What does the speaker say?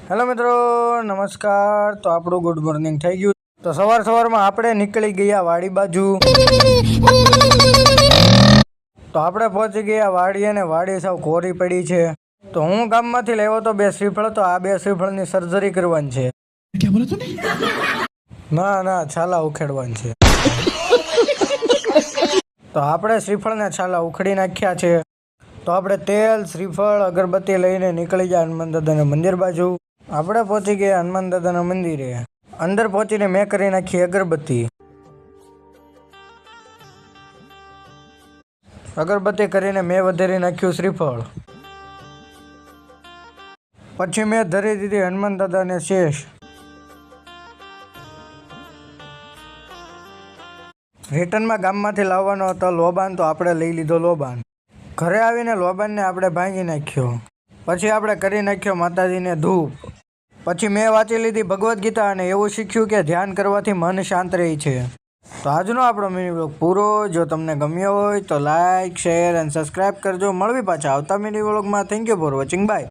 Hello મિત્રો, નમસ્કાર। તો આપણું ગુડ મોર્નિંગ થઈ ગયું। તો સવારમાં આપણે નીકળી ગયા વાડી બાજુ। તો આપણે પહોંચી ગયા વાડી અને વાડી સાવ કોરી પડી છે। તો હું ગામમાંથી લેવો તો 2 શ્રીફળ। તો આ 2 શ્રીફળની સર્જરી કરવાની છે। क्या बोला तूने? ના છાલા ઉખેડવાની છે। તો આપણે શ્રીફળના છાલા ઉખડી નાખ્યા છે। તો આપણે તેલ, શ્રીફળ, અગરબત્તી લઈને નીકળી ગયા હનુમાન દાદાના મંદિર બાજુ। આપણે પહોંચી ગયા હનુમાન દાદાના મંદિરે। અંદર પહોંચીને મેં કરી નાખી અગરબત્તી। અગરબત્તી કરીને મેં વધારી નાખ્યું શ્રીફળ। પછી મેં ધરી દીધી હનુમાન દાદાને શેષ। રિટર્નમાં ગામમાંથી લાવવાનો હતો લોબાન, તો આપણે લઈ લીધો લોબાન। ઘરે આવીને લોબાનને આપણે ભાંગી નાખ્યો। પછી આપણે કરી નાખ્યો માતાજીને ધૂપ। પછી મેં વાંચી લીધી ભગવદ્ ગીતા અને એવું શીખ્યું કે ધ્યાન કરવાથી મન શાંત રહે છે। તો આજનો આપણો મિની વ્લોગ પૂરો। જો તમને ગમ્યો હોય તો લાઇક, શેર અને સબસ્ક્રાઈબ કરજો। મળવી પાછા આવતા મિની વ્લોગમાં। Thank you for watching, by.